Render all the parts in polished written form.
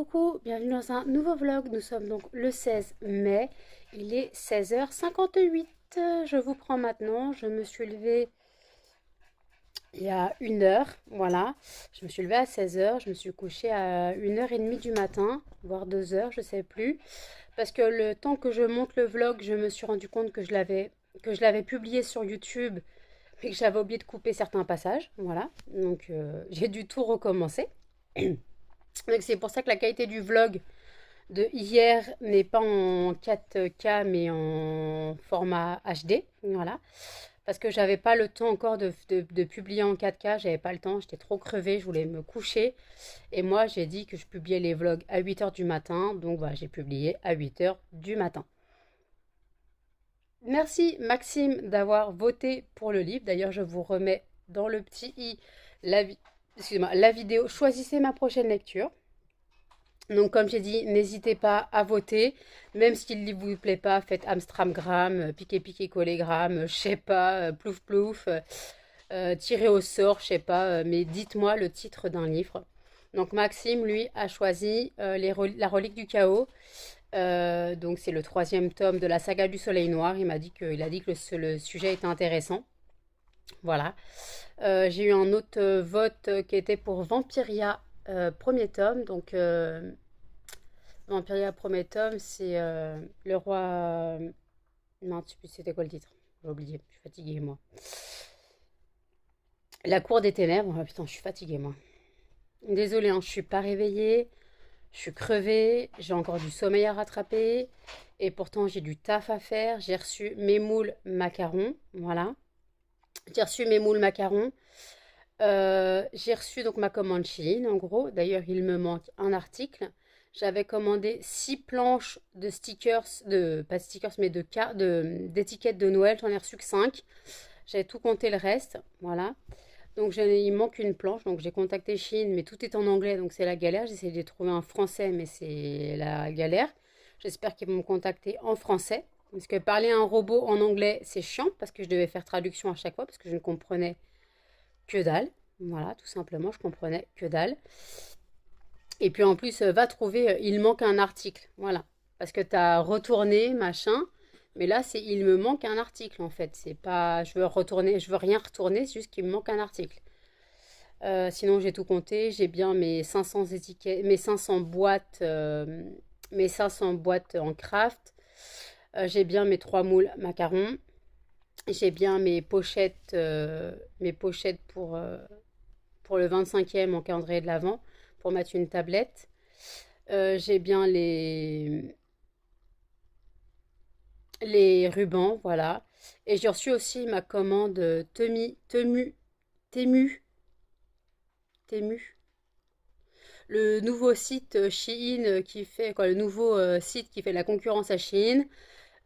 coucou, bienvenue dans un nouveau vlog. Nous sommes donc le 16 mai, il est 16h58. Je vous prends maintenant, je me suis levée il y a une heure, voilà. Je me suis levée à 16h, je me suis couchée à 1h30 du matin, voire 2h, je sais plus. Parce que le temps que je monte le vlog, je me suis rendu compte que je l'avais publié sur YouTube, mais que j'avais oublié de couper certains passages, voilà. Donc j'ai dû tout recommencer. Donc c'est pour ça que la qualité du vlog de hier n'est pas en 4K mais en format HD. Voilà. Parce que j'avais pas le temps encore de publier en 4K, j'avais pas le temps, j'étais trop crevée, je voulais me coucher. Et moi j'ai dit que je publiais les vlogs à 8h du matin, donc voilà, j'ai publié à 8h du matin. Merci Maxime d'avoir voté pour le livre. D'ailleurs, je vous remets dans le petit i la, excusez-moi, la vidéo. Choisissez ma prochaine lecture. Donc, comme j'ai dit, n'hésitez pas à voter. Même si le livre ne vous plaît pas, faites Amstramgram, piqué piqué collégramme, je sais pas, plouf plouf, tiré au sort, je sais pas. Mais dites-moi le titre d'un livre. Donc, Maxime, lui, a choisi La relique du chaos. Donc, c'est le troisième tome de la saga du Soleil Noir. Il a dit que le sujet était intéressant. Voilà. J'ai eu un autre vote qui était pour Vampiria, premier tome. Donc, Vampiria, premier tome, c'est le roi. Non, je sais plus c'était quoi le titre. J'ai oublié, je suis fatiguée, moi. La cour des ténèbres. Oh, putain, je suis fatiguée, moi. Désolée, hein, je suis pas réveillée. Je suis crevée. J'ai encore du sommeil à rattraper. Et pourtant, j'ai du taf à faire. J'ai reçu mes moules macarons. Voilà. J'ai reçu mes moules macarons. J'ai reçu donc ma commande Chine, en gros. D'ailleurs, il me manque un article. J'avais commandé 6 planches de stickers, pas de stickers, mais d'étiquettes de Noël. J'en ai reçu que 5. J'avais tout compté le reste. Voilà. Donc, il manque une planche. Donc, j'ai contacté Chine, mais tout est en anglais. Donc, c'est la galère. J'essaie de trouver un français, mais c'est la galère. J'espère qu'ils vont me contacter en français. Parce que parler à un robot en anglais, c'est chiant. Parce que je devais faire traduction à chaque fois. Parce que je ne comprenais que dalle. Voilà, tout simplement, je comprenais que dalle. Et puis en plus, va trouver, il manque un article. Voilà. Parce que tu as retourné, machin. Mais là, c'est il me manque un article en fait. C'est pas, je veux retourner, je veux rien retourner, c'est juste qu'il me manque un article. Sinon, j'ai tout compté. J'ai bien mes 500 étiquettes, mes 500 boîtes en craft. J'ai bien mes 3 moules macarons. J'ai bien mes pochettes pour le 25e en calendrier de l'Avent, pour mettre une tablette. J'ai bien les rubans, voilà. Et j'ai reçu aussi ma commande Temu, Temu, le nouveau site Shein qui fait, quoi, le nouveau site qui fait la concurrence à Shein.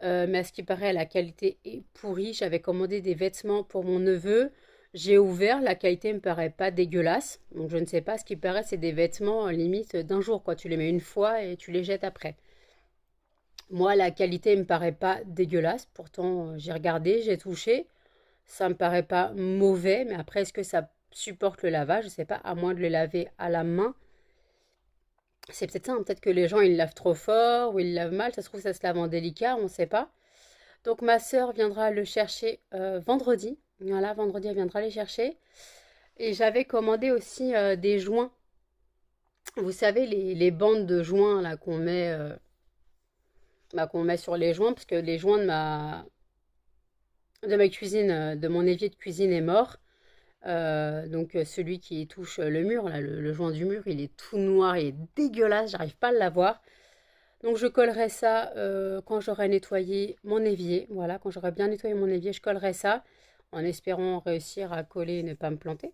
Mais à ce qui paraît, la qualité est pourrie. J'avais commandé des vêtements pour mon neveu. J'ai ouvert, la qualité me paraît pas dégueulasse. Donc je ne sais pas, ce qui paraît, c'est des vêtements limite d'un jour, quoi. Tu les mets une fois et tu les jettes après. Moi, la qualité me paraît pas dégueulasse. Pourtant, j'ai regardé, j'ai touché. Ça me paraît pas mauvais, mais après, est-ce que ça supporte le lavage? Je sais pas, à moins de le laver à la main. C'est peut-être ça, hein. Peut-être que les gens ils lavent trop fort ou ils lavent mal. Ça se trouve, ça se lave en délicat, on ne sait pas. Donc ma sœur viendra le chercher vendredi. Voilà, vendredi elle viendra les chercher. Et j'avais commandé aussi des joints. Vous savez, les bandes de joints là qu'on met sur les joints, parce que les joints de ma cuisine, de mon évier de cuisine est mort. Donc celui qui touche le mur, là, le joint du mur, il est tout noir, il est dégueulasse, j'arrive pas à l'avoir. Donc je collerai ça quand j'aurai nettoyé mon évier. Voilà, quand j'aurai bien nettoyé mon évier, je collerai ça en espérant réussir à coller et ne pas me planter.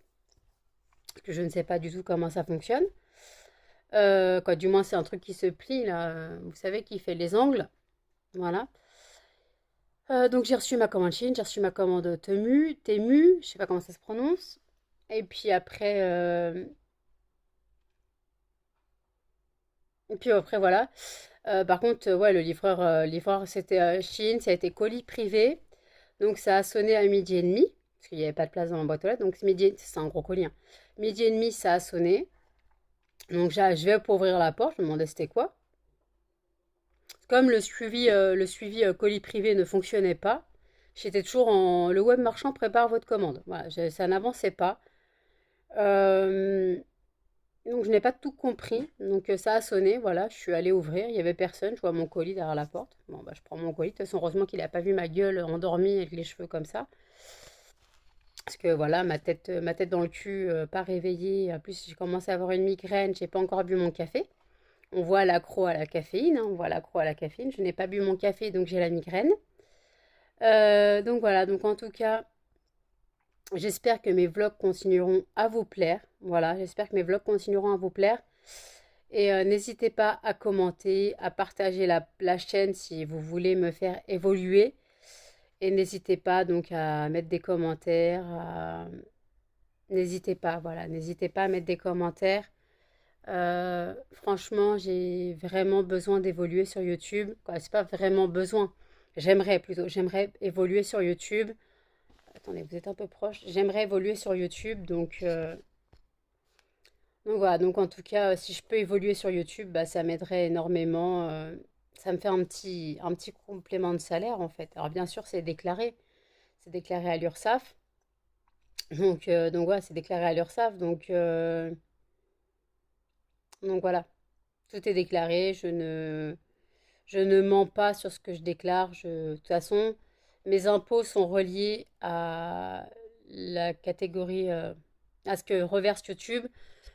Parce que je ne sais pas du tout comment ça fonctionne. Quoi, du moins c'est un truc qui se plie là, vous savez, qui fait les angles. Voilà. Donc j'ai reçu ma commande Chine, j'ai reçu ma commande Temu, je sais pas comment ça se prononce. Et puis après, voilà. Par contre, ouais, le livreur c'était Chine, ça a été colis privé. Donc ça a sonné à midi et demi, parce qu'il n'y avait pas de place dans ma boîte aux lettres. Donc midi, c'est un gros colis, hein. Midi et demi, ça a sonné. Donc je vais pour ouvrir la porte, je me demandais c'était quoi. Comme le suivi colis privé ne fonctionnait pas, j'étais toujours en le web marchand prépare votre commande. Voilà, ça n'avançait pas. Euh, donc je n'ai pas tout compris. Donc ça a sonné, voilà, je suis allée ouvrir, il y avait personne, je vois mon colis derrière la porte. Bon bah je prends mon colis. De toute façon, heureusement qu'il n'a pas vu ma gueule endormie avec les cheveux comme ça. Parce que voilà, ma tête dans le cul, pas réveillée. En plus, j'ai commencé à avoir une migraine, j'ai pas encore bu mon café. On voit l'accro à la caféine, hein, on voit l'accro à la caféine. Je n'ai pas bu mon café, donc j'ai la migraine. Donc voilà, donc en tout cas, j'espère que mes vlogs continueront à vous plaire. Voilà, j'espère que mes vlogs continueront à vous plaire. Et n'hésitez pas à commenter, à partager la chaîne si vous voulez me faire évoluer. Et n'hésitez pas donc à mettre des commentaires. N'hésitez pas, voilà, n'hésitez pas à mettre des commentaires. Franchement, j'ai vraiment besoin d'évoluer sur YouTube. Quoi, c'est pas vraiment besoin. J'aimerais évoluer sur YouTube. Attendez, vous êtes un peu proche. J'aimerais évoluer sur YouTube, donc voilà. Donc en tout cas, si je peux évoluer sur YouTube, bah, ça m'aiderait énormément. Ça me fait un petit complément de salaire en fait. Alors bien sûr, c'est déclaré à l'URSSAF. Donc voilà, c'est déclaré à l'URSSAF. Donc voilà, tout est déclaré. Je ne mens pas sur ce que je déclare. De toute façon, mes impôts sont reliés à la catégorie, à ce que reverse YouTube.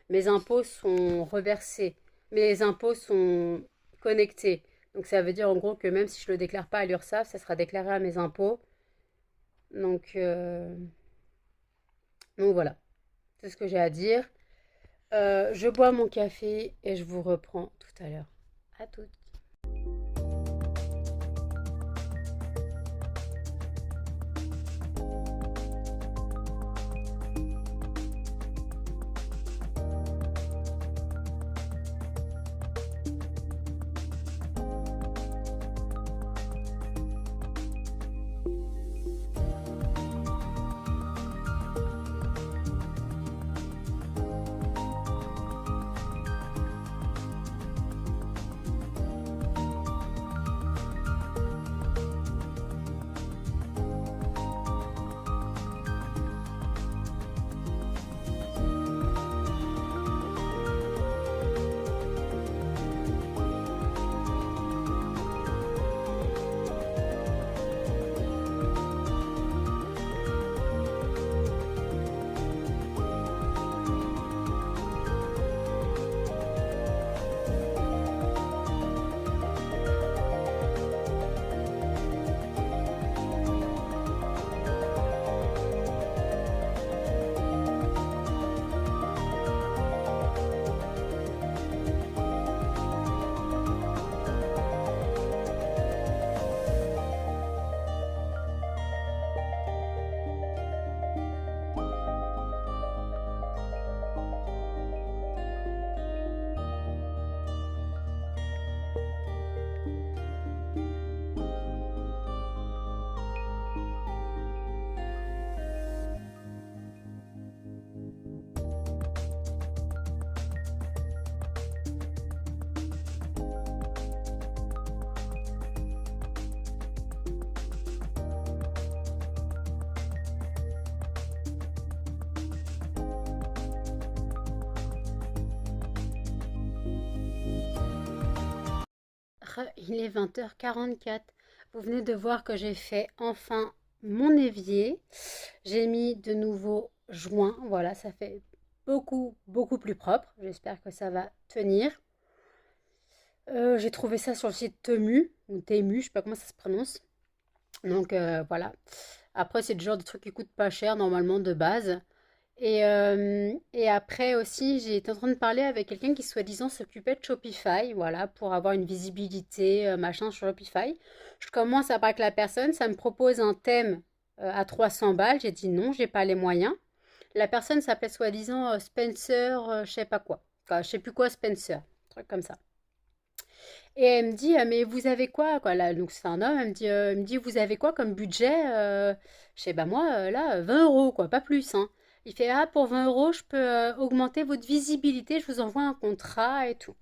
Mes impôts sont reversés. Mes impôts sont connectés. Donc ça veut dire en gros que même si je ne le déclare pas à l'URSSAF, ça sera déclaré à mes impôts. Donc, euh, donc voilà, c'est ce que j'ai à dire. Je bois mon café et je vous reprends tout à l'heure. À toutes. Il est 20h44. Vous venez de voir que j'ai fait enfin mon évier. J'ai mis de nouveaux joints. Voilà, ça fait beaucoup plus propre. J'espère que ça va tenir. J'ai trouvé ça sur le site Temu, ou Temu, je sais pas comment ça se prononce. Donc voilà. Après, c'est le genre de truc qui coûte pas cher normalement de base. Et après aussi, j'ai été en train de parler avec quelqu'un qui soi-disant s'occupait de Shopify, voilà, pour avoir une visibilité, machin sur Shopify. Je commence à parler avec la personne, ça me propose un thème à 300 balles. J'ai dit non, j'ai pas les moyens. La personne s'appelait soi-disant Spencer, je sais pas quoi. Enfin, je sais plus quoi, Spencer, un truc comme ça. Et elle me dit, mais vous avez quoi, quoi là, donc c'est un homme, elle me dit, vous avez quoi comme budget Je sais, bah moi, là, 20 euros, quoi, pas plus, hein. Il fait, ah, pour 20 euros, je peux augmenter votre visibilité, je vous envoie un contrat et tout.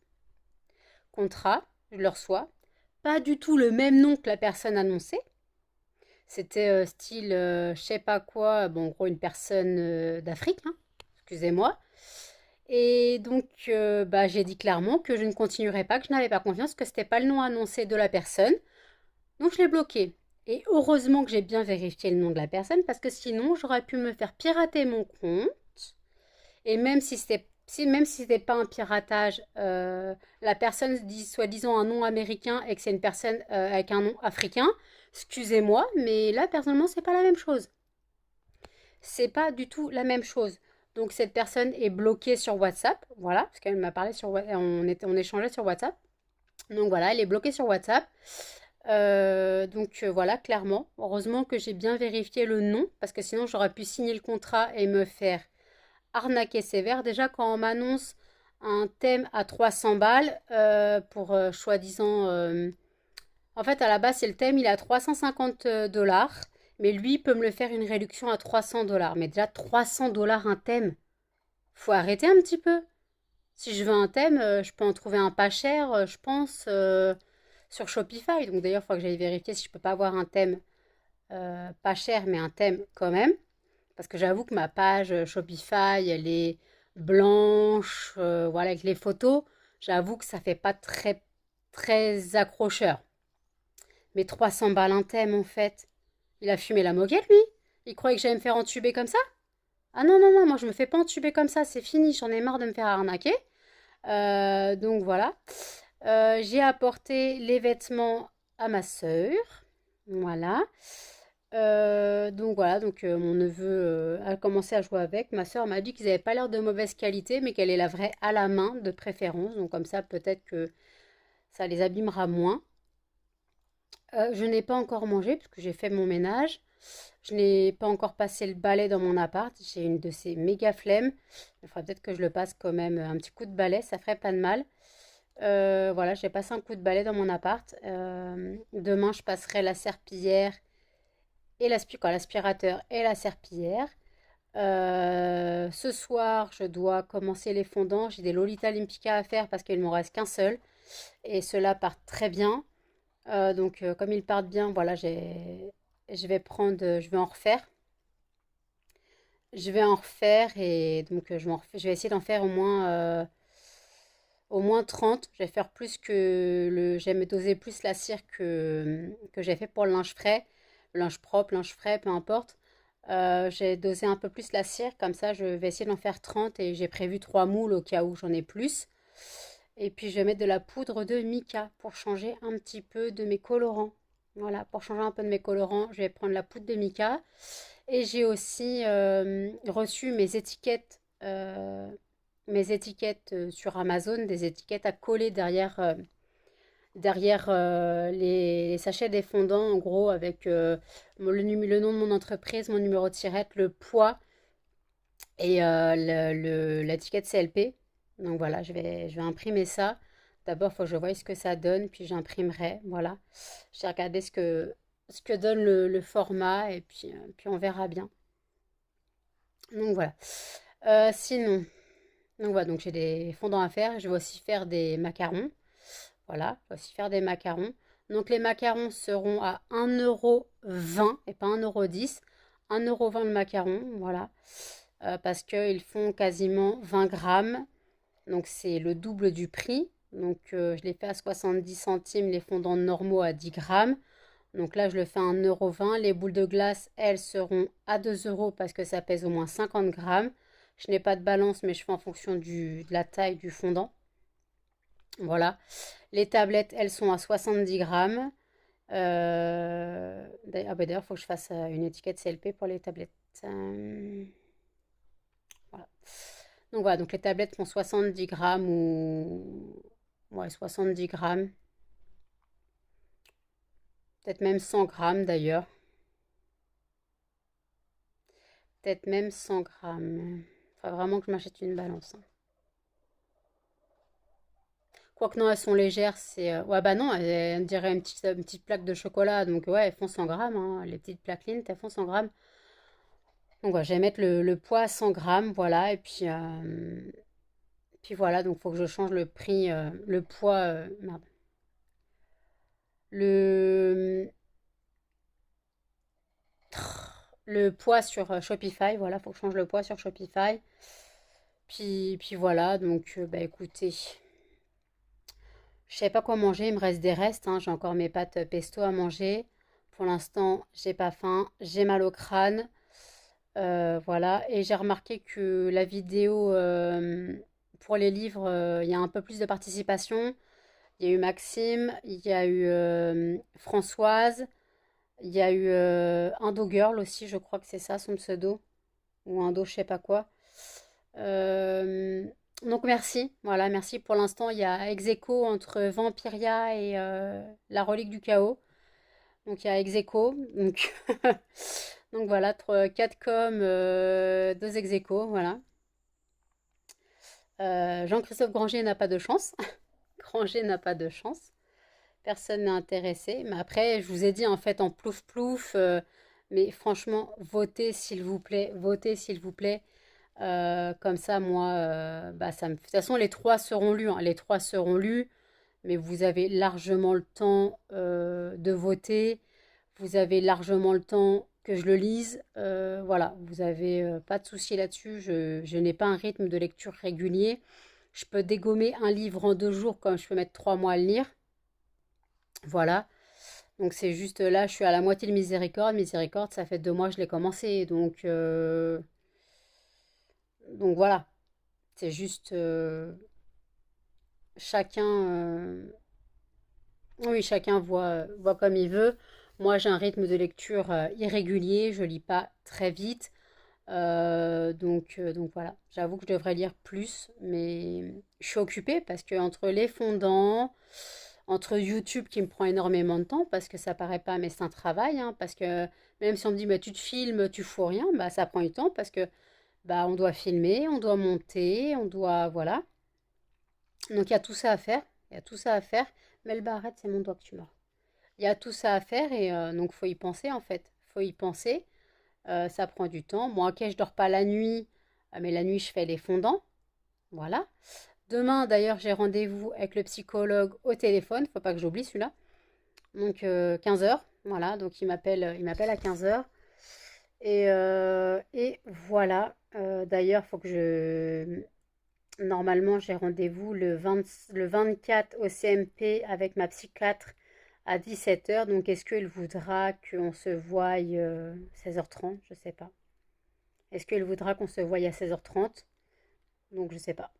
Contrat, je le reçois. Pas du tout le même nom que la personne annoncée. C'était style, je sais pas quoi, bon, en gros, une personne d'Afrique, hein, excusez-moi. Et donc, bah, j'ai dit clairement que je ne continuerai pas, que je n'avais pas confiance, que c'était pas le nom annoncé de la personne. Donc, je l'ai bloqué. Et heureusement que j'ai bien vérifié le nom de la personne, parce que sinon, j'aurais pu me faire pirater mon compte. Et même si c'était pas un piratage, la personne dit soi-disant un nom américain et que c'est une personne avec un nom africain, excusez-moi, mais là, personnellement, c'est pas la même chose. C'est pas du tout la même chose. Donc cette personne est bloquée sur WhatsApp, voilà, parce qu'elle m'a parlé on échangeait sur WhatsApp. Donc voilà, elle est bloquée sur WhatsApp. Voilà, clairement. Heureusement que j'ai bien vérifié le nom, parce que sinon j'aurais pu signer le contrat et me faire arnaquer sévère. Déjà quand on m'annonce un thème à 300 balles pour soi-disant... En fait, à la base, c'est le thème, il est à 350 dollars. Mais lui peut me le faire une réduction à 300 dollars. Mais déjà 300 dollars un thème. Faut arrêter un petit peu. Si je veux un thème, je peux en trouver un pas cher, je pense, sur Shopify. Donc d'ailleurs, il faut que j'aille vérifier si je peux pas avoir un thème pas cher, mais un thème quand même. Parce que j'avoue que ma page Shopify, elle est blanche, voilà, avec les photos. J'avoue que ça fait pas très, très accrocheur. Mais 300 balles un thème, en fait. Il a fumé la moquette, lui. Il croyait que j'allais me faire entuber comme ça. Ah non, non, non, moi je me fais pas entuber comme ça, c'est fini, j'en ai marre de me faire arnaquer. Donc voilà. J'ai apporté les vêtements à ma sœur. Voilà. Donc voilà, mon neveu a commencé à jouer avec. Ma sœur m'a dit qu'ils n'avaient pas l'air de mauvaise qualité, mais qu'elle les laverait à la main de préférence. Donc comme ça, peut-être que ça les abîmera moins. Je n'ai pas encore mangé parce que j'ai fait mon ménage. Je n'ai pas encore passé le balai dans mon appart. J'ai une de ces méga flemmes. Il faudrait peut-être que je le passe quand même un petit coup de balai, ça ferait pas de mal. Voilà, j'ai passé un coup de balai dans mon appart. Demain, je passerai la serpillière et l'aspirateur et la serpillière. Ce soir, je dois commencer les fondants. J'ai des Lolita Limpica à faire parce qu'il ne m'en reste qu'un seul. Et ceux-là partent très bien. Comme ils partent bien, voilà, je vais en refaire. Je vais en refaire et je vais essayer d'en faire au moins 30. Je vais faire plus je vais me doser plus la cire que j'ai fait pour le linge frais, le linge propre, linge frais, peu importe. J'ai dosé un peu plus la cire, comme ça je vais essayer d'en faire 30 et j'ai prévu 3 moules au cas où j'en ai plus. Et puis je vais mettre de la poudre de mica pour changer un petit peu de mes colorants. Voilà, pour changer un peu de mes colorants, je vais prendre la poudre de mica. Et j'ai aussi reçu mes étiquettes sur Amazon, des étiquettes à coller derrière les sachets des fondants, en gros, avec le nom de mon entreprise, mon numéro de tirette, le poids et l'étiquette CLP. Donc voilà, je vais imprimer ça. D'abord, il faut que je voie ce que ça donne, puis j'imprimerai. Voilà. J'ai regardé ce que donne le format, et puis on verra bien. Donc voilà. Sinon, donc voilà, donc j'ai des fondants à faire. Je vais aussi faire des macarons. Voilà, je vais aussi faire des macarons. Donc les macarons seront à 1,20 € et pas 1,10 €. 1,20 € le macaron, voilà. Parce qu'ils font quasiment 20 grammes. Donc c'est le double du prix. Donc je les fais à 70 centimes, les fondants normaux à 10 grammes. Donc là je le fais à 1,20 €. Les boules de glace, elles seront à 2 € parce que ça pèse au moins 50 grammes. Je n'ai pas de balance mais je fais en fonction de la taille du fondant. Voilà. Les tablettes, elles sont à 70 grammes. D'ailleurs, il faut que je fasse une étiquette CLP pour les tablettes. Voilà. Donc voilà, donc les tablettes font 70 grammes ou... Ouais, 70 grammes. Peut-être même 100 grammes d'ailleurs. Peut-être même 100 grammes. Il faut vraiment que je m'achète une balance, hein. Quoique non, elles sont légères, c'est... Ouais, bah non, elles diraient une petite plaque de chocolat. Donc ouais, elles font 100 grammes, hein. Les petites plaques Lindt, elles font 100 grammes. Donc voilà, je vais mettre le poids à 100 grammes, voilà, et puis voilà, donc il faut que je change le prix, le poids, merde, le, le poids sur Shopify, voilà, il faut que je change le poids sur Shopify. Puis voilà, donc bah écoutez, je sais pas quoi manger, il me reste des restes, hein, j'ai encore mes pâtes pesto à manger. Pour l'instant, j'ai pas faim, j'ai mal au crâne. Voilà, et j'ai remarqué que la vidéo pour les livres, il y a un peu plus de participation. Il y a eu Maxime, il y a eu Françoise, il y a eu Indo Girl aussi, je crois que c'est ça son pseudo, ou Indo, je sais pas quoi. Euh, donc merci, voilà, merci. Pour l'instant, il y a ex aequo entre Vampiria et la relique du chaos. Donc il y a ex aequo, donc, donc voilà, 4 com, 2 ex aequo, voilà. Jean-Christophe Granger n'a pas de chance. Granger n'a pas de chance. Personne n'est intéressé. Mais après, je vous ai dit en fait en plouf plouf. Mais franchement, votez s'il vous plaît. Votez s'il vous plaît. Comme ça, moi, bah, ça me... De toute façon, les trois seront lus, hein. Les trois seront lus. Mais vous avez largement le temps de voter. Vous avez largement le temps que je le lise. Voilà, vous avez pas de souci là-dessus. Je n'ai pas un rythme de lecture régulier. Je peux dégommer un livre en 2 jours comme je peux mettre 3 mois à le lire. Voilà. Donc c'est juste là, je suis à la moitié de Miséricorde. Miséricorde, ça fait 2 mois que je l'ai commencé. Donc voilà. C'est juste chacun. Oui, chacun voit comme il veut. Moi, j'ai un rythme de lecture irrégulier. Je lis pas très vite. Donc voilà. J'avoue que je devrais lire plus. Mais je suis occupée parce que entre les fondants, entre YouTube qui me prend énormément de temps parce que ça paraît pas, mais c'est un travail, hein, parce que même si on me dit bah, tu te filmes, tu fous rien, bah, ça prend du temps parce que bah, on doit filmer, on doit monter, on doit. Voilà. Donc il y a tout ça à faire. Il y a tout ça à faire. Melba, arrête, c'est mon doigt que tu mords. Il y a tout ça à faire et donc faut y penser en fait. Faut y penser. Ça prend du temps. Bon, ok, je dors pas la nuit, mais la nuit je fais les fondants. Voilà. Demain, d'ailleurs, j'ai rendez-vous avec le psychologue au téléphone. Faut pas que j'oublie celui-là. Donc 15 heures. Voilà. Donc il m'appelle à 15 heures. Et voilà. D'ailleurs, faut que je. Normalement, j'ai rendez-vous le 24 au CMP avec ma psychiatre à 17 heures. Donc, est-ce qu'il voudra qu'on se voie 16h30? Je sais pas. Est-ce qu'il voudra qu'on se voie à 16h30? Donc, je sais pas.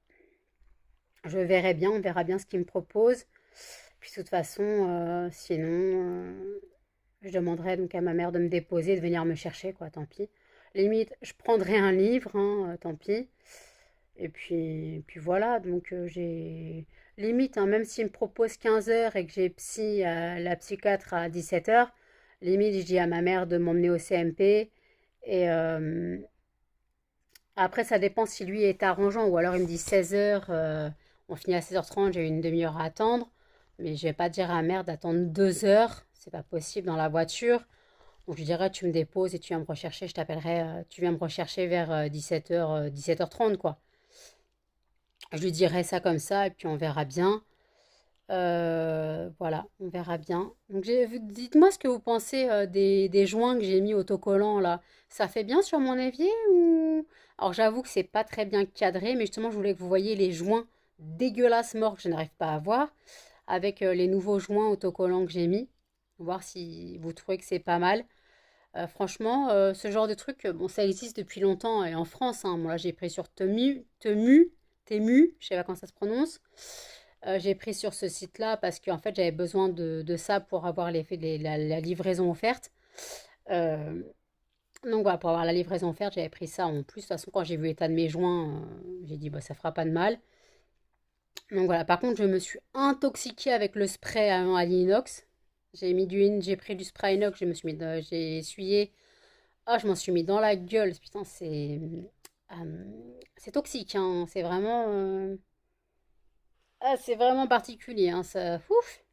Je verrai bien, on verra bien ce qu'il me propose. Puis, de toute façon, sinon, je demanderai donc à ma mère de me déposer, de venir me chercher, quoi. Tant pis. Limite, je prendrai un livre, hein, tant pis. Et puis voilà, donc j'ai limite, hein, même s'il me propose 15 heures et que j'ai la psychiatre à 17 heures, limite, je dis à ma mère de m'emmener au CMP. Et après, ça dépend si lui est arrangeant ou alors il me dit 16 heures, on finit à 16h30, j'ai une demi-heure à attendre. Mais je vais pas dire à ma mère d'attendre 2 heures, c'est pas possible dans la voiture. Donc je dirais, tu me déposes et tu viens me rechercher, je t'appellerai, tu viens me rechercher vers 17h, 17h30, quoi. Je lui dirai ça comme ça et puis on verra bien. Voilà, on verra bien. Donc dites-moi ce que vous pensez des joints que j'ai mis autocollants là. Ça fait bien sur mon évier ou... Alors j'avoue que c'est pas très bien cadré, mais justement je voulais que vous voyiez les joints dégueulasses morts que je n'arrive pas à voir avec les nouveaux joints autocollants que j'ai mis. Voir si vous trouvez que c'est pas mal. Franchement, ce genre de truc, bon, ça existe depuis longtemps et en France, hein. Moi, là, j'ai pris sur Temu, je sais pas comment ça se prononce. J'ai pris sur ce site-là parce qu'en fait, j'avais besoin de ça pour avoir la livraison offerte. Euh, donc voilà, pour avoir la livraison offerte, j'avais pris ça en plus. De toute façon, quand j'ai vu l'état de mes joints, j'ai dit, bah, ça fera pas de mal. Donc voilà, par contre, je me suis intoxiquée avec le spray à l'inox. J'ai pris du spray inox, j'ai essuyé. Ah, je m'en suis mis dans la gueule. Putain, c'est toxique, hein. C'est vraiment particulier, hein. Ça, ouf,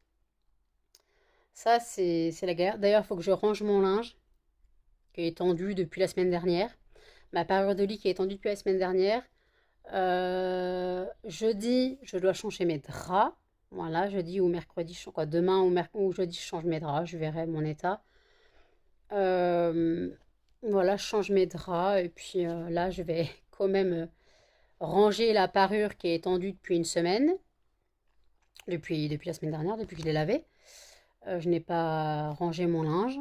ça c'est la guerre. D'ailleurs, il faut que je range mon linge qui est tendu depuis la semaine dernière. ma parure de lit qui est étendue depuis la semaine dernière. Jeudi, je dois changer mes draps. Voilà, jeudi ou mercredi, quoi, demain ou jeudi, je change mes draps, je verrai mon état. Euh, voilà, je change mes draps et puis là, je vais quand même ranger la parure qui est étendue depuis une semaine, depuis la semaine dernière, depuis que je l'ai lavée. Je n'ai pas rangé mon linge.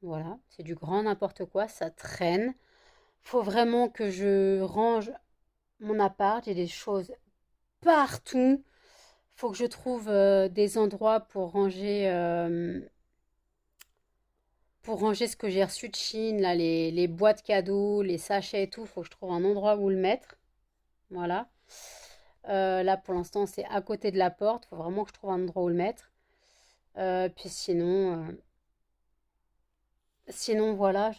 Voilà, c'est du grand n'importe quoi, ça traîne. Faut vraiment que je range mon appart, j'ai des choses partout. Faut que je trouve des endroits pour ranger ce que j'ai reçu de Chine, là, les boîtes cadeaux, les sachets et tout. Faut que je trouve un endroit où le mettre. Voilà. Là, pour l'instant, c'est à côté de la porte. Faut vraiment que je trouve un endroit où le mettre. Puis sinon, voilà,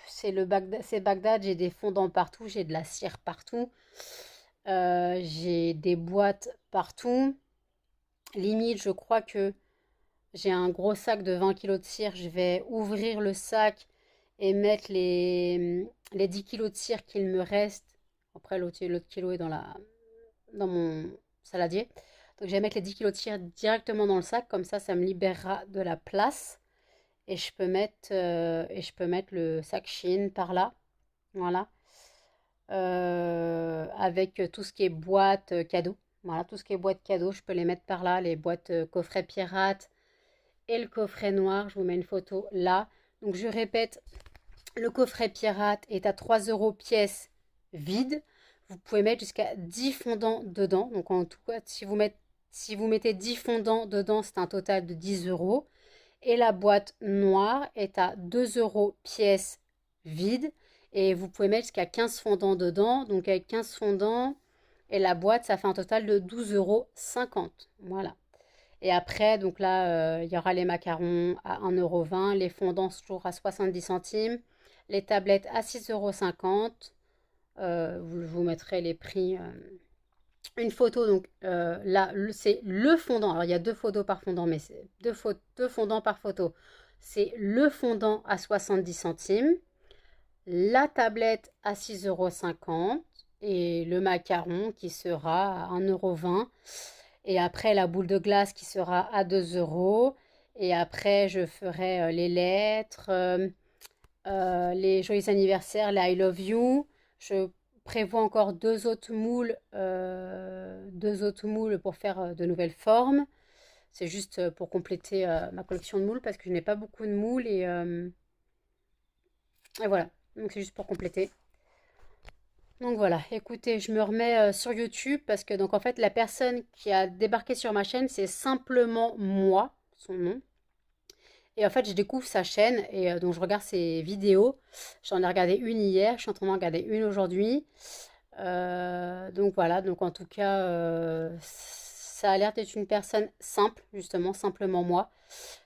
c'est Bagdad. J'ai des fondants partout, j'ai de la cire partout. J'ai des boîtes partout. Limite, je crois que j'ai un gros sac de 20 kilos de cire. Je vais ouvrir le sac et mettre les 10 kilos de cire qu'il me reste. Après, l'autre kilo est dans mon saladier. Donc, je vais mettre les 10 kilos de cire directement dans le sac. Comme ça me libérera de la place. Et je peux mettre le sac Chine par là. Voilà. Avec tout ce qui est boîte cadeau. Voilà, tout ce qui est boîte cadeau, je peux les mettre par là. Les boîtes coffret pirate et le coffret noir. Je vous mets une photo là. Donc je répète, le coffret pirate est à 3 euros pièce vide. Vous pouvez mettre jusqu'à 10 fondants dedans. Donc en tout cas, si vous mettez 10 fondants dedans, c'est un total de 10 euros. Et la boîte noire est à 2 euros pièce vide. Et vous pouvez mettre jusqu'à 15 fondants dedans. Donc avec 15 fondants et la boîte, ça fait un total de 12,50 €. Voilà. Et après, donc là, il y aura les macarons à 1,20 €, les fondants toujours à 70 centimes, les tablettes à 6,50 €. Je vous mettrai les prix. Une photo, donc là, c'est le fondant. Alors, il y a deux photos par fondant, mais c'est deux fondants par photo. C'est le fondant à 70 centimes, la tablette à 6,50 € et le macaron qui sera à 1,20 €. Et après, la boule de glace qui sera à 2 euros. Et après, je ferai les lettres, les joyeux anniversaires, les I love you. Je prévois encore deux autres moules pour faire de nouvelles formes. C'est juste pour compléter ma collection de moules parce que je n'ai pas beaucoup de moules et voilà. Donc c'est juste pour compléter. Donc voilà, écoutez, je me remets sur YouTube parce que donc en fait la personne qui a débarqué sur ma chaîne c'est simplement moi, son nom. Et en fait je découvre sa chaîne et donc je regarde ses vidéos. J'en ai regardé une hier, je suis en train d'en regarder une aujourd'hui. Donc voilà, donc en tout cas ça a l'air d'être une personne simple, justement, simplement moi.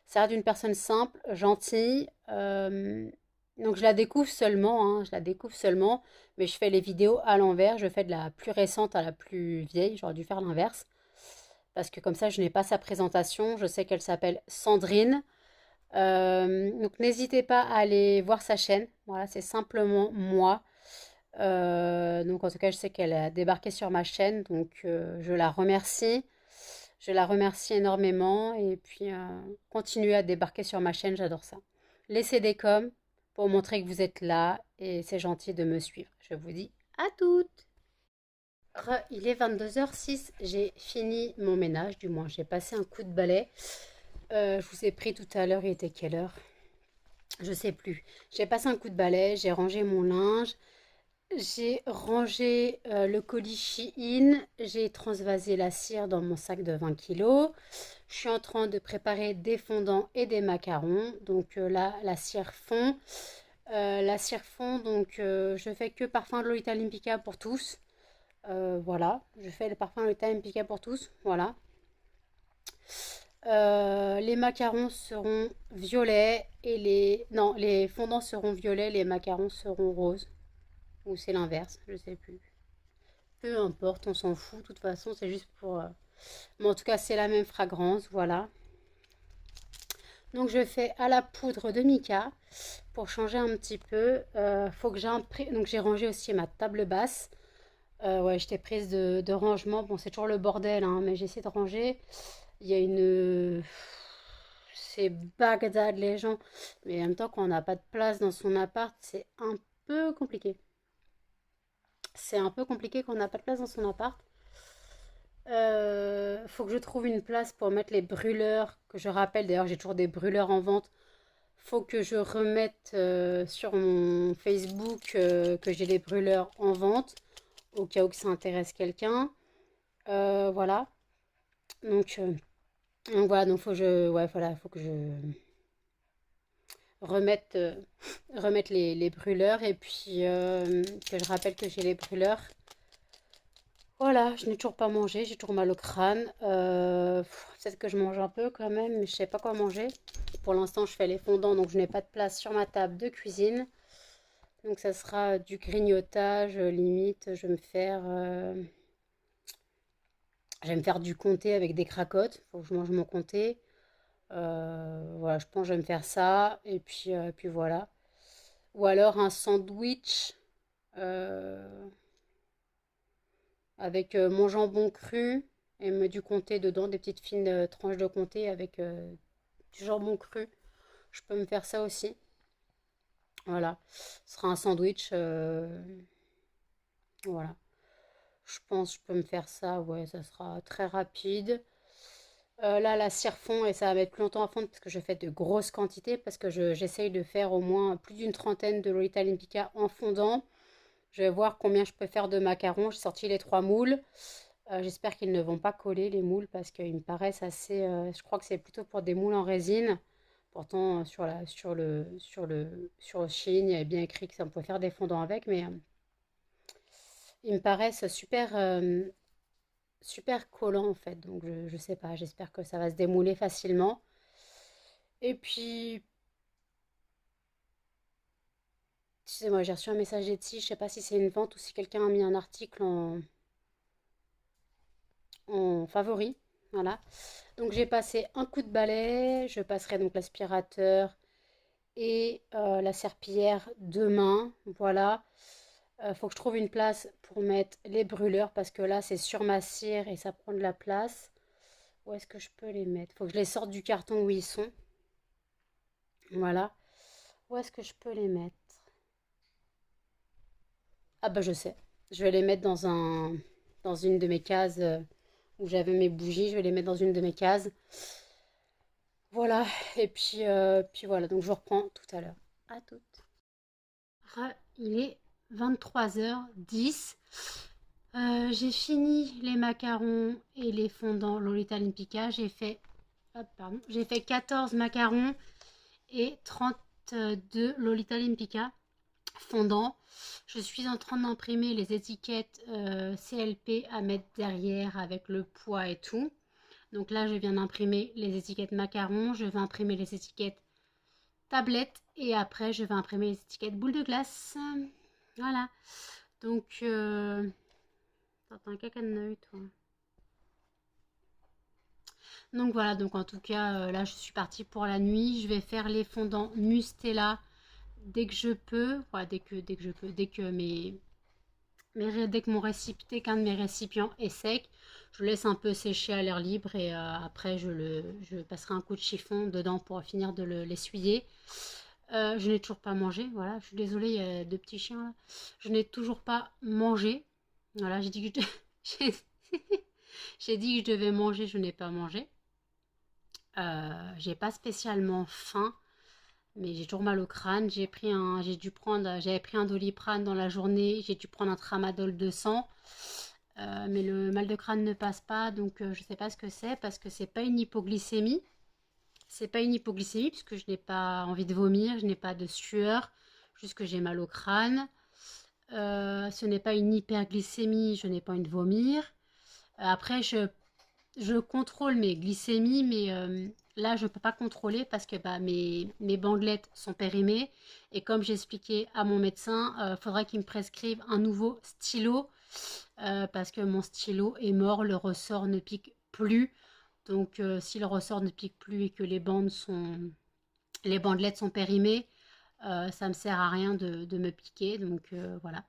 Ça a l'air d'une personne simple, gentille. Donc je la découvre seulement, hein, je la découvre seulement, mais je fais les vidéos à l'envers, je fais de la plus récente à la plus vieille, j'aurais dû faire l'inverse, parce que comme ça je n'ai pas sa présentation, je sais qu'elle s'appelle Sandrine. Donc n'hésitez pas à aller voir sa chaîne, voilà, c'est simplement moi. Donc en tout cas je sais qu'elle a débarqué sur ma chaîne, donc je la remercie. Je la remercie énormément et puis continuez à débarquer sur ma chaîne, j'adore ça. Laissez des coms pour montrer que vous êtes là et c'est gentil de me suivre. Je vous dis à toutes. Il est 22h06, j'ai fini mon ménage, du moins j'ai passé un coup de balai. Je vous ai pris tout à l'heure, il était quelle heure? Je sais plus. J'ai passé un coup de balai, j'ai rangé mon linge, j'ai rangé le colis Shein, j'ai transvasé la cire dans mon sac de 20 kilos. Je suis en train de préparer des fondants et des macarons. Donc là, la cire fond. Donc je fais que parfum de Lolita Olympica pour tous. Voilà, je fais le parfum de Lolita Olympica pour tous. Voilà. Les macarons seront violets et les fondants seront violets, les macarons seront roses. Ou c'est l'inverse, je sais plus. Peu importe, on s'en fout. De toute façon, c'est juste pour. Mais en tout cas, c'est la même fragrance, voilà. Donc je fais à la poudre de mica pour changer un petit peu. Faut que j'imprime. Donc j'ai rangé aussi ma table basse. Ouais, j'étais prise de rangement. Bon, c'est toujours le bordel, hein, mais j'essaie de ranger. Il y a une... C'est Bagdad, les gens. Mais en même temps, quand on n'a pas de place dans son appart, c'est un peu compliqué. C'est un peu compliqué quand on n'a pas de place dans son appart. Faut que je trouve une place pour mettre les brûleurs, que je rappelle, d'ailleurs j'ai toujours des brûleurs en vente. Faut que je remette sur mon Facebook que j'ai les brûleurs en vente, au cas où que ça intéresse quelqu'un. Voilà. Donc, euh, donc voilà, donc faut que je, ouais, voilà, faut que je remette, remette les brûleurs et puis que je rappelle que j'ai les brûleurs. Voilà, je n'ai toujours pas mangé, j'ai toujours mal au crâne. Peut-être que je mange un peu quand même, mais je sais pas quoi manger. Pour l'instant, je fais les fondants, donc je n'ai pas de place sur ma table de cuisine. Donc ça sera du grignotage, limite, je vais me faire du comté avec des cracottes. Faut que je mange mon comté. Voilà, je pense que je vais me faire ça. Et puis voilà. Ou alors un sandwich euh, avec mon jambon cru et du comté dedans, des petites fines tranches de comté avec du jambon cru. Je peux me faire ça aussi. Voilà. Ce sera un sandwich. Voilà. Je pense que je peux me faire ça. Ouais, ça sera très rapide. Là, la cire fond et ça va mettre plus longtemps à fondre parce que je fais de grosses quantités parce que j'essaye de faire au moins plus d'une trentaine de Lolita Olympica en fondant. Je vais voir combien je peux faire de macarons. J'ai sorti les 3 moules. J'espère qu'ils ne vont pas coller les moules parce qu'ils me paraissent assez. Je crois que c'est plutôt pour des moules en résine. Pourtant, sur le Shein, il y avait bien écrit que ça on pouvait faire des fondants avec, mais ils me paraissent super, super collants en fait. Donc je sais pas. J'espère que ça va se démouler facilement. Et puis, excusez-moi, j'ai reçu un message d'Etsy. Je sais pas si c'est une vente ou si quelqu'un a mis un article en favori. Voilà. Donc j'ai passé un coup de balai, je passerai donc l'aspirateur et la serpillière demain. Voilà. Faut que je trouve une place pour mettre les brûleurs parce que là c'est sur ma cire et ça prend de la place. Où est-ce que je peux les mettre? Faut que je les sorte du carton où ils sont. Voilà. Où est-ce que je peux les mettre? Ah bah je sais. Je vais les mettre dans une de mes cases où j'avais mes bougies. Je vais les mettre dans une de mes cases. Voilà, et puis voilà, donc je reprends tout à l'heure. À toutes. Il est 23h10. J'ai fini les macarons et les fondants Lolita Olympica. J'ai fait 14 macarons et 32 Lolita Olympica fondants. Je suis en train d'imprimer les étiquettes CLP à mettre derrière avec le poids et tout. Donc là, je viens d'imprimer les étiquettes macarons, je vais imprimer les étiquettes tablettes et après, je vais imprimer les étiquettes boules de glace. Voilà. Donc, t'entends un caca de œil, toi. Donc voilà, donc en tout cas, là, je suis partie pour la nuit. Je vais faire les fondants Mustela dès que je peux. Voilà, dès que je peux, dès que dès qu'un de mes récipients est sec, je le laisse un peu sécher à l'air libre et après je passerai un coup de chiffon dedans pour finir de l'essuyer. Je n'ai toujours pas mangé, voilà, je suis désolée, il y a deux petits chiens là. Je n'ai toujours pas mangé. Voilà, j'ai dit que j'ai j'ai dit que je devais manger, je n'ai pas mangé. J'ai pas spécialement faim. Mais j'ai toujours mal au crâne. J'avais pris un Doliprane dans la journée. J'ai dû prendre un Tramadol 200. Mais le mal de crâne ne passe pas, donc je ne sais pas ce que c'est parce que c'est pas une hypoglycémie. C'est pas une hypoglycémie puisque je n'ai pas envie de vomir, je n'ai pas de sueur, juste que j'ai mal au crâne. Ce n'est pas une hyperglycémie, je n'ai pas envie de vomir. Après, je contrôle mes glycémies, mais là, je ne peux pas contrôler parce que bah, mes bandelettes sont périmées. Et comme j'expliquais à mon médecin, il faudrait qu'il me prescrive un nouveau stylo parce que mon stylo est mort, le ressort ne pique plus. Donc, si le ressort ne pique plus et que les bandelettes sont périmées, ça me sert à rien de me piquer. Donc, voilà.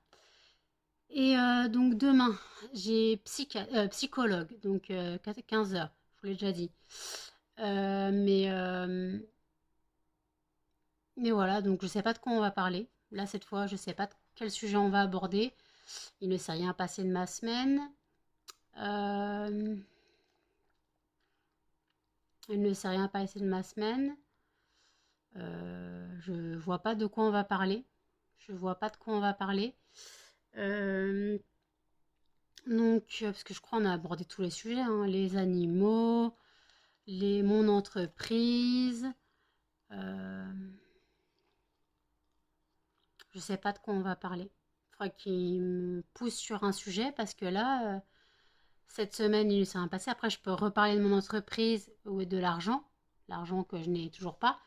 Et donc, demain, j'ai psychologue. Donc, 15 heures. Je vous l'ai déjà dit. Euh, mais, euh, mais voilà, donc je sais pas de quoi on va parler. Là, cette fois, je sais pas de quel sujet on va aborder. Il ne s'est rien passé de ma semaine. Euh, il ne s'est rien passé de ma semaine. Je vois pas de quoi on va parler. Je vois pas de quoi on va parler. Euh, donc, parce que je crois qu'on a abordé tous les sujets, hein, les animaux, mon entreprise. Euh, je sais pas de quoi on va parler. Il faudra qu'il me pousse sur un sujet parce que là, cette semaine, il ne s'est rien passé. Après, je peux reparler de mon entreprise ou de l'argent que je n'ai toujours pas.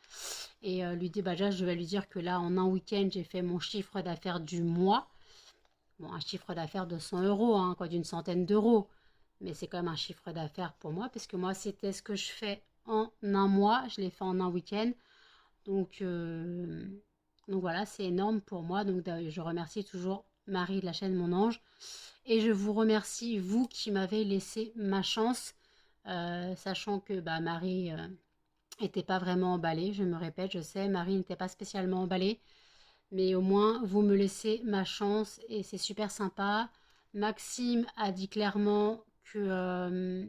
Et lui dire, bah, déjà, je vais lui dire que là, en un week-end, j'ai fait mon chiffre d'affaires du mois. Bon, un chiffre d'affaires de 100 euros, hein, quoi, d'une centaine d'euros. Mais c'est quand même un chiffre d'affaires pour moi, parce que moi, c'était ce que je fais en un mois. Je l'ai fait en un week-end. Donc, euh, donc voilà, c'est énorme pour moi. Donc je remercie toujours Marie de la chaîne Mon Ange. Et je vous remercie, vous qui m'avez laissé ma chance, sachant que bah, Marie n'était pas vraiment emballée. Je me répète, je sais, Marie n'était pas spécialement emballée. Mais au moins, vous me laissez ma chance et c'est super sympa. Maxime a dit clairement que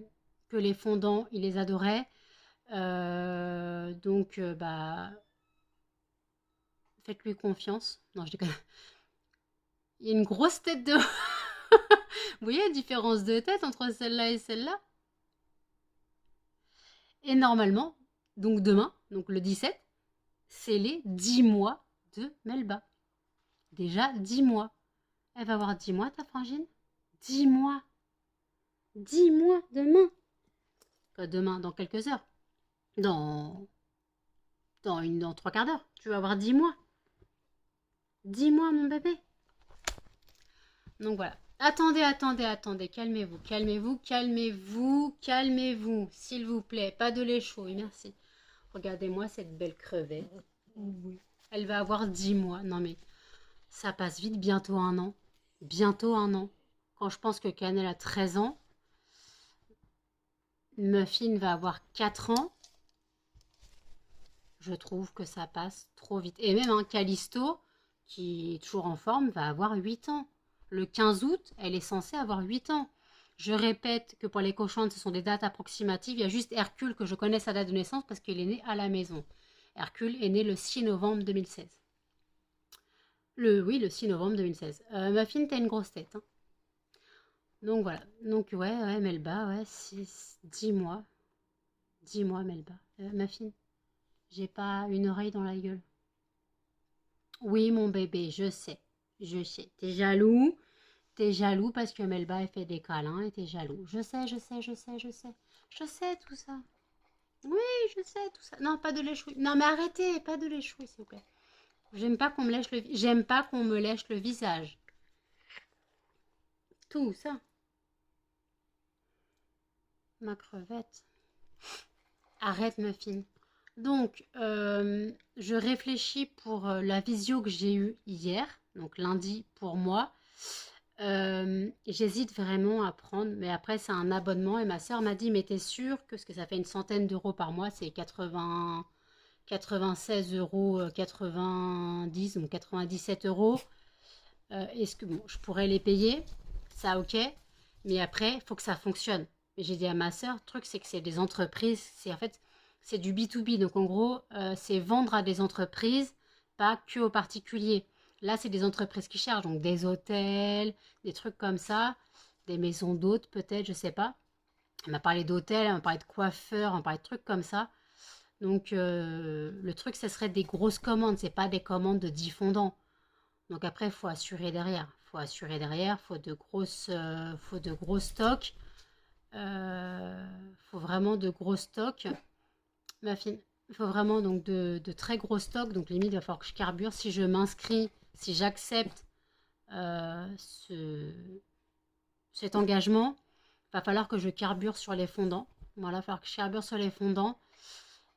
les fondants, il les adorait. Bah, faites-lui confiance. Non, je déconne. Il y a une grosse tête de... Vous voyez la différence de tête entre celle-là et celle-là? Et normalement, donc demain, donc le 17, c'est les 10 mois de Melba. Déjà 10 mois. Elle va avoir 10 mois, ta frangine? 10 mois. 10 mois demain. Demain, dans quelques heures. Dans, dans 3 quarts d'heure. Tu vas avoir 10 mois. 10 mois, mon bébé. Donc voilà. Attendez, attendez, attendez. Calmez-vous, calmez-vous, calmez-vous, calmez-vous. S'il vous plaît. Pas de lait chaud, oui, merci. Regardez-moi cette belle crevette. Oui. Elle va avoir 10 mois. Non mais, ça passe vite, bientôt un an. Bientôt un an. Quand je pense que Cannelle a 13 ans, Muffin va avoir 4 ans. Je trouve que ça passe trop vite. Et même un Callisto, qui est toujours en forme, va avoir 8 ans. Le 15 août, elle est censée avoir 8 ans. Je répète que pour les cochons, ce sont des dates approximatives. Il y a juste Hercule que je connais sa date de naissance parce qu'il est né à la maison. Hercule est né le 6 novembre 2016. Oui, le 6 novembre 2016. Muffin, t'as une grosse tête. Hein. Donc voilà. Donc ouais, Melba, ouais, 10 mois. 10 mois, Melba. Muffin, j'ai pas une oreille dans la gueule. Oui, mon bébé, je sais. Je sais. T'es jaloux? T'es jaloux parce que Melba a fait des câlins et t'es jaloux. Je sais, je sais, je sais, je sais. Je sais tout ça. Oui, je sais tout ça. Non, pas de lèche. Non, mais arrêtez, pas de lèche, s'il vous plaît. J'aime pas qu'on me lèche J'aime pas qu'on me lèche le visage. Tout ça. Ma crevette. Arrête, Muffin. Donc, je réfléchis pour la visio que j'ai eue hier, donc lundi pour moi. J'hésite vraiment à prendre, mais après c'est un abonnement et ma soeur m'a dit, mais t'es sûre que ce que ça fait une centaine d'euros par mois, c'est 96 euros, 90 ou 97 euros. Est-ce que bon, je pourrais les payer? Ça, ok. Mais après, il faut que ça fonctionne. Et j'ai dit à ma soeur, le truc, c'est que c'est des entreprises. C'est en fait, c'est du B2B. Donc, en gros, c'est vendre à des entreprises, pas que aux particuliers. Là, c'est des entreprises qui cherchent. Donc, des hôtels, des trucs comme ça. Des maisons d'hôtes, peut-être, je sais pas. Elle m'a parlé d'hôtels, elle m'a parlé de coiffeurs, elle m'a parlé de trucs comme ça. Donc, le truc, ce serait des grosses commandes. C'est pas des commandes de 10 fondants. Donc après, il faut assurer derrière. Il faut assurer derrière. Faut de gros stocks. Faut vraiment de gros stocks. Ma fille, il faut vraiment donc de très gros stocks. Donc limite, il va falloir que je carbure. Si je m'inscris, si j'accepte euh, ce, cet engagement, il va falloir que je carbure sur les fondants. Voilà, il va falloir que je carbure sur les fondants.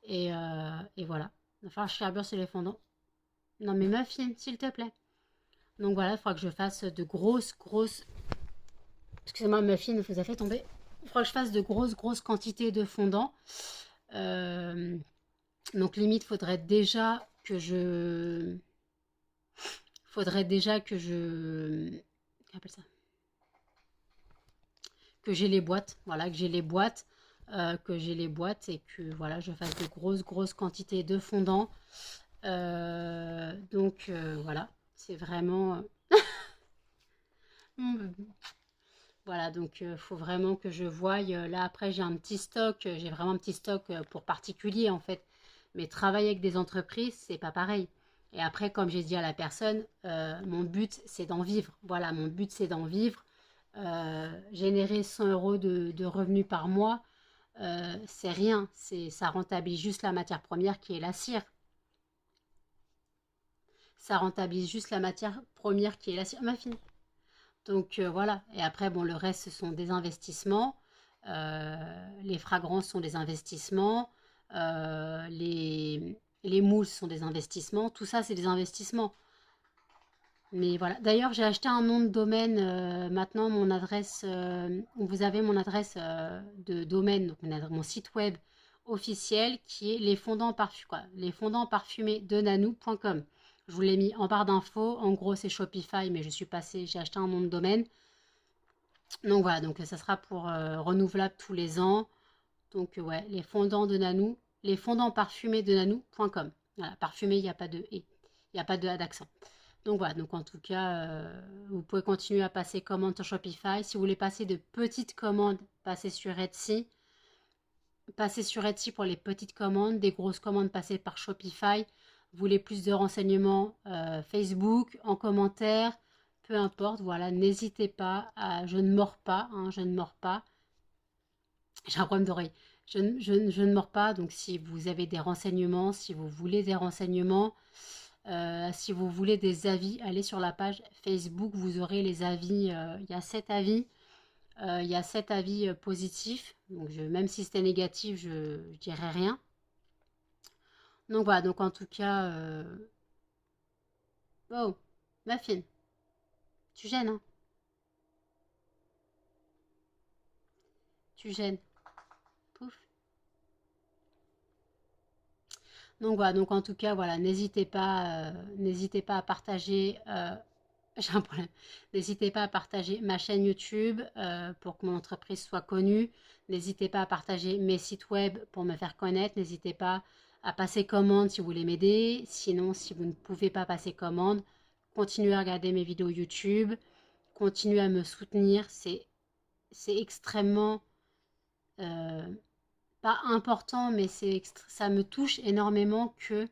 Et voilà. Il va falloir que je carbure sur les fondants. Non mais muffin, s'il te plaît. Donc voilà, il faudra que je fasse de grosses... Excusez-moi, muffin vous a fait tomber. Il faudra que je fasse de grosses quantités de fondant. Donc limite, faudrait déjà que je... Qu'est-ce appelle ça? Que j'ai les boîtes. Voilà, que j'ai les boîtes. Et que voilà, je fasse de grosses quantités de fondant. Voilà, c'est vraiment... Voilà, donc faut vraiment que je voie. Là, après, j'ai un petit stock. J'ai vraiment un petit stock pour particulier, en fait. Mais travailler avec des entreprises, c'est pas pareil. Et après, comme j'ai dit à la personne, mon but, c'est d'en vivre. Voilà, mon but, c'est d'en vivre. Générer 100 euros de revenus par mois, c'est rien. Ça rentabilise juste la matière première qui est la cire. Ça rentabilise juste la matière première qui est la cire. Ma fille. Donc voilà, et après, bon, le reste, ce sont des investissements. Les fragrances sont des investissements. Les moules sont des investissements. Tout ça, c'est des investissements. Mais voilà. D'ailleurs, j'ai acheté un nom de domaine. Maintenant, mon adresse, vous avez mon adresse de domaine, donc mon site web officiel qui est les fondants parfumés de nanou.com. Je vous l'ai mis en barre d'infos. En gros, c'est Shopify, mais j'ai acheté un nom de domaine. Donc voilà, donc ça sera pour renouvelable tous les ans. Donc ouais, les fondants de Nanou, les fondants parfumés de nanou.com. Voilà, parfumé, il n'y a pas de et, il n'y a pas de a d'accent. Donc voilà, donc en tout cas, vous pouvez continuer à passer commande sur Shopify. Si vous voulez passer de petites commandes, passez sur Etsy. Passez sur Etsy pour les petites commandes, des grosses commandes, passez par Shopify. Vous voulez plus de renseignements, Facebook, en commentaire, peu importe, voilà, n'hésitez pas, je ne mords pas, hein, je ne mords pas. J'ai un problème d'oreille. Je ne mords pas, donc si vous avez des renseignements, si vous voulez des renseignements, si vous voulez des avis, allez sur la page Facebook, vous aurez les avis, il y a 7 avis. Il y a 7 avis positifs, donc même si c'était négatif, je ne dirais rien. Donc voilà, donc en tout cas... Oh, ma fille, tu gênes, hein? Tu gênes. Pouf. Donc voilà, donc en tout cas, voilà, n'hésitez pas à partager... j'ai un problème. N'hésitez pas à partager ma chaîne YouTube pour que mon entreprise soit connue. N'hésitez pas à partager mes sites web pour me faire connaître. N'hésitez pas à passer commande si vous voulez m'aider. Sinon, si vous ne pouvez pas passer commande, continuez à regarder mes vidéos YouTube. Continuez à me soutenir. C'est extrêmement... pas important, mais ça me touche énormément que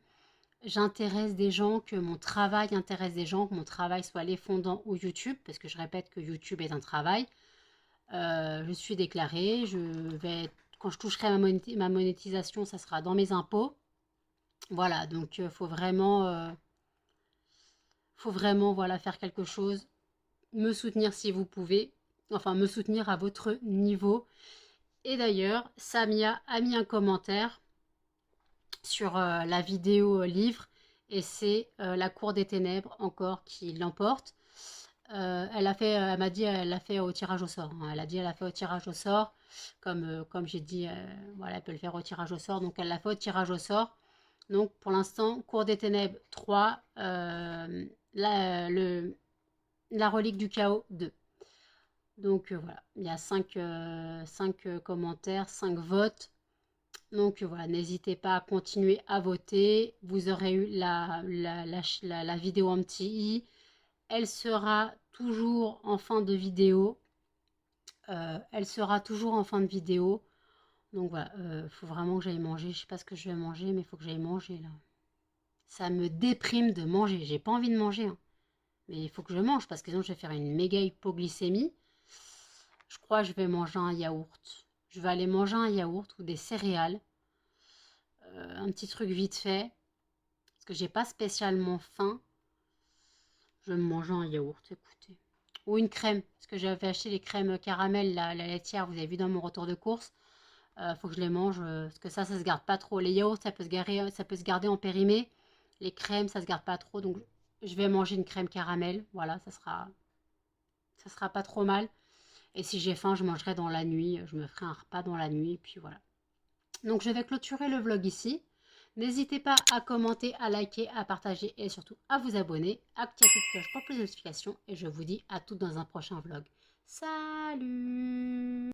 j'intéresse des gens, que mon travail intéresse des gens, que mon travail soit les fondants ou YouTube, parce que je répète que YouTube est un travail. Je suis déclarée, quand je toucherai ma monétisation, ça sera dans mes impôts. Voilà, donc faut vraiment voilà, faire quelque chose, me soutenir si vous pouvez, enfin me soutenir à votre niveau. Et d'ailleurs, Samia a mis un commentaire sur la vidéo livre et c'est la cour des ténèbres encore qui l'emporte. Elle m'a dit, elle l'a fait au tirage au sort, hein. Elle a dit, elle a fait au tirage au sort, comme j'ai dit, voilà, elle peut le faire au tirage au sort, donc elle l'a fait au tirage au sort. Donc pour l'instant, cour des ténèbres 3, la relique du chaos 2. Donc voilà, il y a 5 commentaires, 5 votes. Donc voilà, n'hésitez pas à continuer à voter. Vous aurez eu la vidéo en petit i. Elle sera toujours en fin de vidéo. Elle sera toujours en fin de vidéo. Donc voilà, faut vraiment que j'aille manger. Je sais pas ce que je vais manger, mais il faut que j'aille manger là. Ça me déprime de manger. J'ai pas envie de manger, hein. Mais il faut que je mange parce que sinon je vais faire une méga hypoglycémie. Je crois que je vais manger un yaourt. Je vais aller manger un yaourt ou des céréales. Un petit truc vite fait. Parce que j'ai pas spécialement faim. Je vais me manger un yaourt, écoutez. Ou une crème. Parce que j'avais acheté les crèmes caramel, la laitière, vous avez vu dans mon retour de course. Faut que je les mange parce que ça se garde pas trop. Les yaourts, ça peut se garder en périmé. Les crèmes, ça se garde pas trop. Donc, je vais manger une crème caramel. Voilà, ça sera pas trop mal. Et si j'ai faim, je mangerai dans la nuit. Je me ferai un repas dans la nuit. Et puis voilà. Donc, je vais clôturer le vlog ici. N'hésitez pas à commenter, à liker, à partager et surtout à vous abonner. Activez la petite cloche pour plus de notifications. Et je vous dis à toutes dans un prochain vlog. Salut!